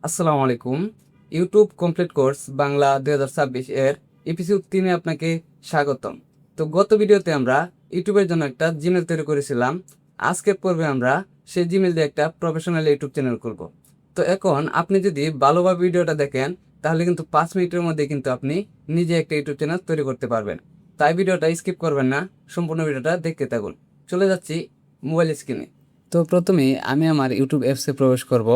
আসসালামু আলাইকুম। YouTube complete course Bangla 2026 এর এপিসোড 3-এ আপনাকে স্বাগতম। তো গত ভিডিওতে আমরা ইউটিউবের জন্য একটা জিমেল তৈরি করেছিলাম। আজকের পর্বে আমরা সেই জিমেল দিয়ে একটা প্রফেশনাল ইউটিউব চ্যানেল করব। তো এখন আপনি যদি ভালোভাবে ভিডিওটা দেখেন তাহলে কিন্তু 5 মিনিটের মধ্যে কিন্তু আপনি নিজে একটা ইউটিউব চ্যানেল তৈরি করতে পারবেন। তাই ভিডিওটা স্কিপ করবেন না, সম্পূর্ণ ভিডিওটা দেখতে থাকুন। চলে যাচ্ছি মোবাইল স্ক্রিনে। তো প্রথমেই আমি আমার ইউটিউব অ্যাপসে প্রবেশ করব।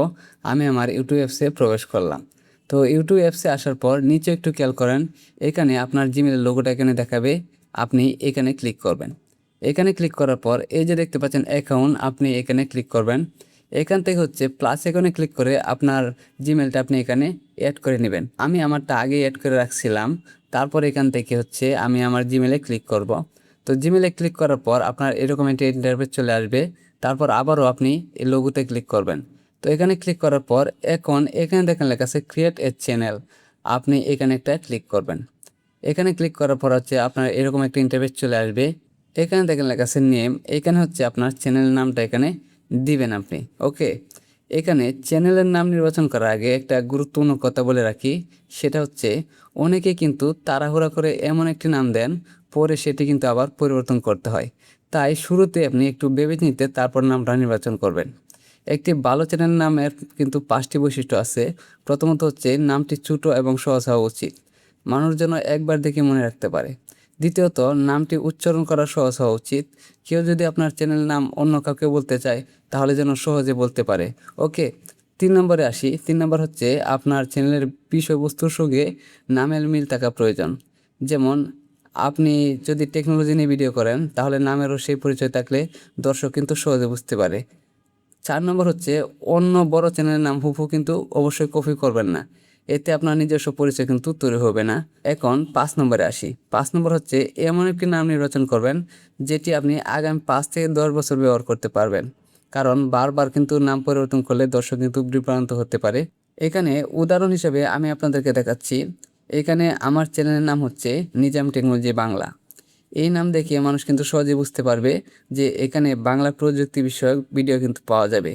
আমি আমার ইউটিউব অ্যাপসে প্রবেশ করলাম। তো ইউটিউব অ্যাপসে আসার পর নিচে একটু খেয়াল করেন, এখানে আপনার জিমেলের লোগোটা এখানে দেখাবে। আপনি এখানে ক্লিক করবেন। এখানে ক্লিক করার পর এই যে দেখতে পাচ্ছেন অ্যাকাউন্ট, আপনি এখানে ক্লিক করবেন। এখান থেকে হচ্ছে প্লাস এখানে ক্লিক করে আপনার জিমেলটা আপনি এখানে অ্যাড করে নেবেন। আমি আমারটা আগেই অ্যাড করে রাখছিলাম। তারপর এখান থেকে হচ্ছে আমি আমার জিমেলে ক্লিক করব। তো জিমেলে ক্লিক করার পর আপনার এরকম একটা ইন্টারফেস চলে আসবে। তারপর আবারও আপনি এই লোগোতে ক্লিক করবেন। তো এখানে ক্লিক করার পর এখন এখানে দেখেন লেখা আছে ক্রিয়েট এ চ্যানেল, আপনি এখানে একটা ক্লিক করবেন। এখানে ক্লিক করার পর হচ্ছে আপনার এরকম একটা ইন্টারফেস চলে আসবে। এখানে দেখেন লেখা আছে নেম, এখানে হচ্ছে আপনার চ্যানেলের নামটা এখানে দিবেন আপনি। ওকে, এখানে চ্যানেলের নাম নির্বাচন করার আগে একটা গুরুত্বপূর্ণ কথা বলে রাখি, সেটা হচ্ছে অনেকে কিন্তু তাড়াহুড়া করে এমন একটি নাম দেন, পরে সেটি কিন্তু আবার পরিবর্তন করতে হয়। তাই শুরুতে আপনি একটু ভেবে চিন্তে তারপর নামটা নির্বাচন করবেন। একটি ভালো চ্যানেল নামের কিন্তু 5টি বৈশিষ্ট্য আছে। প্রথমত হচ্ছে নামটি ছোট এবং সহজ হওয়া উচিত, মানুষ যেন একবার দেখে মনে রাখতে পারে। দ্বিতীয়ত, নামটি উচ্চারণ করা সহজ হওয়া উচিত। কেউ যদি আপনার চ্যানেল নাম অন্য কাউকে বলতে চায় তাহলে যেন সহজে বলতে পারে। ওকে, 3 নম্বরে আসি। 3 নম্বর হচ্ছে আপনার চ্যানেলের বিষয়বস্তুর সঙ্গে নামের মিল থাকা প্রয়োজন। যেমন আপনি যদি টেকনোলজি নিয়ে ভিডিও করেন তাহলে নামেরও সেই পরিচয় থাকলে দর্শক কিন্তু সহজে বুঝতে পারে। 4 নম্বর হচ্ছে অন্য বড় চ্যানেলের নাম হুবহু কিন্তু অবশ্যই কপি করবেন না, এতে আপনার নিজস্ব পরিচয় কিন্তু তৈরি হবে না। এখন 5 নম্বরে আসি। 5 নম্বর হচ্ছে এমন একটি নাম নির্বাচন করবেন যেটি আপনি আগামী 5 থেকে 10 বছর ব্যবহার করতে পারবেন, কারণ বারবার কিন্তু নাম পরিবর্তন করলে দর্শক কিন্তু বিভ্রান্ত হতে পারে। এখানে উদাহরণ হিসেবে আমি আপনাদেরকে দেখাচ্ছি। এখানে আমার চ্যানেলের নাম হচ্ছে নিজাম টেকনোলজি বাংলা। এই নাম দেখে মানুষ কিন্তু সহজে বুঝতে পারবে যে এখানে বাংলা প্রযুক্তি বিষয়ক ভিডিও কিন্তু পাওয়া যাবে।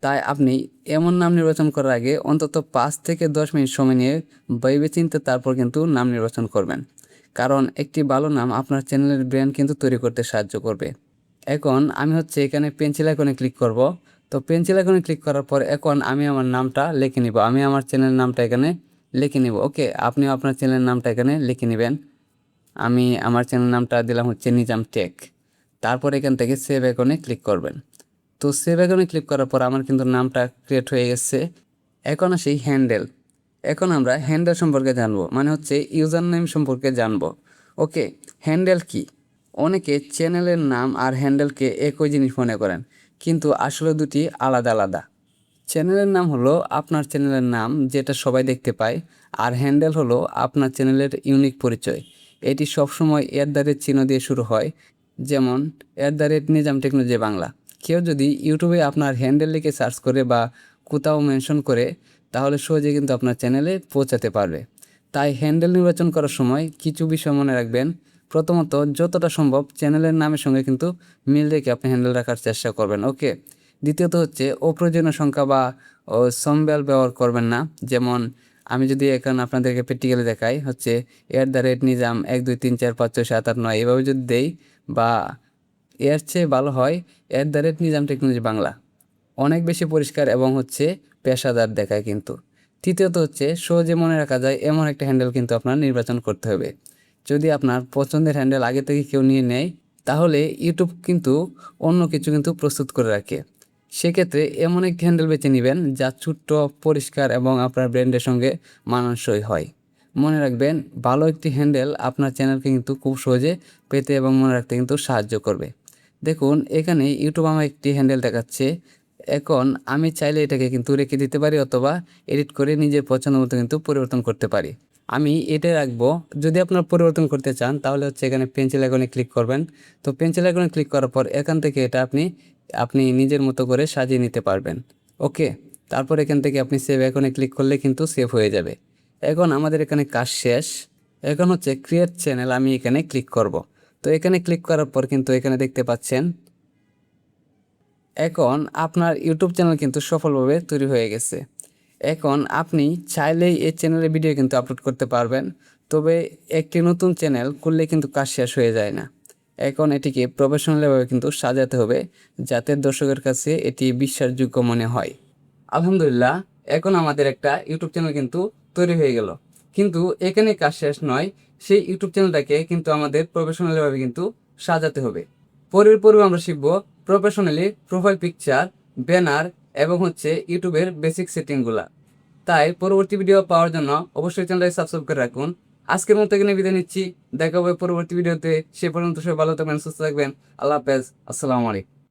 তাই আপনি এমন নাম নির্বাচন করার আগে অন্তত 5 থেকে 10 মিনিট সময় নিয়ে ভেবেচিন্তে তারপর কিন্তু নাম নির্বাচন করবেন, কারণ একটি ভালো নাম আপনার চ্যানেলের ব্র্যান্ড কিন্তু তৈরি করতে সাহায্য করবে। এখন আমি হচ্ছে এখানে পেন্সিল আইকনে ক্লিক করব। তো পেন্সিল আইকনে ক্লিক করার পর এখন আমি আমার নামটা লিখে নিব। আমি আমার চ্যানেলের নামটা এখানে লিখে নিব। ওকে, আপনিও আপনার চ্যানেলের নামটা এখানে লিখে নেবেন। আমি আমার চ্যানেল নামটা দিলাম হচ্ছে নিজাম টেক। তারপর এখান থেকে সেভ আইকনে ক্লিক করবেন। তো সেভ আইকনে ক্লিক করার পর আমার কিন্তু নামটা ক্রিয়েট হয়ে গেছে। এখন আসি হ্যান্ডেল। এখন আমরা হ্যান্ডেল সম্পর্কে জানবো, মানে হচ্ছে ইউজার নেম সম্পর্কে জানবো। ওকে, হ্যান্ডেল কি? অনেকে চ্যানেলের নাম আর হ্যান্ডেলকে একই জিনিস মনে করেন, কিন্তু আসলে দুটি আলাদা আলাদা। চ্যানেলের নাম হলো আপনার চ্যানেলের নাম, যেটা সবাই দেখতে পায়, আর হ্যান্ডেল হলো আপনার চ্যানেলের ইউনিক পরিচয়। এটি সবসময় চিহ্ন দিয়ে শুরু হয়, যেমন নিজাম টেকনোলজি বাংলা। কেউ যদি ইউটিউবে আপনার হ্যান্ডেল লিখে সার্চ করে বা কোথাও মেনশন করে তাহলে সহজে কিন্তু আপনার চ্যানেলে পৌঁছাতে পারবে। তাই হ্যান্ডেল নির্বাচন করার সময় কিছু বিষয় মনে রাখবেন। প্রথমত, যতটা সম্ভব চ্যানেলের নামের সঙ্গে কিন্তু মিল রেখে আপনি হ্যান্ডেল রাখার চেষ্টা করবেন। ওকে, দ্বিতীয়ত হচ্ছে অপ্রয়োজনীয় সংখ্যা বা সিম্বল ব্যবহার করবেন না। যেমন আমি যদি এখন আপনাদেরকে প্র্যাকটিক্যালি দেখাই, হচ্ছে নিজাম 1 2 3 4 5 6 7 8 9 এভাবে যদি দেই, বা এর চেয়ে ভালো হয় নিজাম টেকনোলজি বাংলা। অনেক বেশি পরিষ্কার এবং হচ্ছে পেশাদার দেখায় কিন্তু। তৃতীয়ত হচ্ছে সহজে মনে রাখা যায় এমন একটা হ্যান্ডেল কিন্তু আপনার নির্বাচন করতে হবে। যদি আপনার পছন্দের হ্যান্ডেল আগে থেকে কেউ নিয়ে নেয় তাহলে ইউটিউব কিন্তু অন্য কিছু কিন্তু প্রস্তুত করে রাখে। সেক্ষেত্রে এমন একটি হ্যান্ডেল বেছে নেবেন যা ছোট্ট, পরিষ্কার এবং আপনার ব্র্যান্ডের সঙ্গে মানানসই হয়। মনে রাখবেন, ভালো একটি হ্যান্ডেল আপনার চ্যানেলকে কিন্তু খুব সহজে পেতে এবং মনে রাখতে কিন্তু সাহায্য করবে। দেখুন এখানে ইউটিউব আমার একটি হ্যান্ডেল দেখাচ্ছে। এখন আমি চাইলে এটাকে কিন্তু রেখে দিতে পারি অথবা এডিট করে নিজের পছন্দ মতো কিন্তু পরিবর্তন করতে পারি। আমি এটা রাখবো। যদি আপনার পরিবর্তন করতে চান তাহলে হচ্ছে এখানে পেন্সিল আইকনে ক্লিক করবেন। তো পেন্সিল আইকনে ক্লিক করার পর এখান থেকে এটা আপনি আপনি নিজের মতো করে সাজিয়ে নিতে পারবেন। ওকে, তারপর এখান থেকে আপনি সেভ আইকনে ক্লিক করলে কিন্তু সেভ হয়ে যাবে। এখন আমাদের এখানে কাজ শেষ। এখন হচ্ছে ক্রিয়েট চ্যানেল, আমি এখানে ক্লিক করব। তো এখানে ক্লিক করার পর কিন্তু এখানে দেখতে পাচ্ছেন এখন আপনার ইউটিউব চ্যানেল কিন্তু সফলভাবে তৈরি হয়ে গেছে। এখন আপনি চাইলেই এই চ্যানেলে ভিডিও কিন্তু আপলোড করতে পারবেন, তবে একটি নতুন চ্যানেল খুললে কিন্তু কাজ শেষ হয়ে যায় না। এখন এটিকে প্রফেশনালভাবে কিন্তু সাজাতে হবে, যাতে দর্শকের কাছে এটি বিশ্বাসযোগ্য মনে হয়। আলহামদুলিল্লাহ, এখন আমাদের একটা ইউটিউব চ্যানেল কিন্তু তৈরি হয়ে গেল। কিন্তু এখানে কাজ শেষ নয়, সেই ইউটিউব চ্যানেলটাকে কিন্তু আমাদের প্রফেশনালিভাবে কিন্তু সাজাতে হবে। পরের পর্বে আমরা শিখব প্রফেশনালি প্রোফাইল পিকচার, ব্যানার এবং ইউটিউবের বেসিক সেটিংগুলা। তাই পরবর্তী ভিডিও পাওয়ার জন্য অবশ্যই চ্যানেলটাকে সাবস্ক্রাইব করে রাখুন। আজকের মতো এখানে বিদায় নিচ্ছি, দেখা হবে পরবর্তী ভিডিওতে। সে পর্যন্ত সবাই ভালো থাকবেন, সুস্থ থাকবেন। আল্লাহ হাফেজ, আসসালামু আলাইকুম।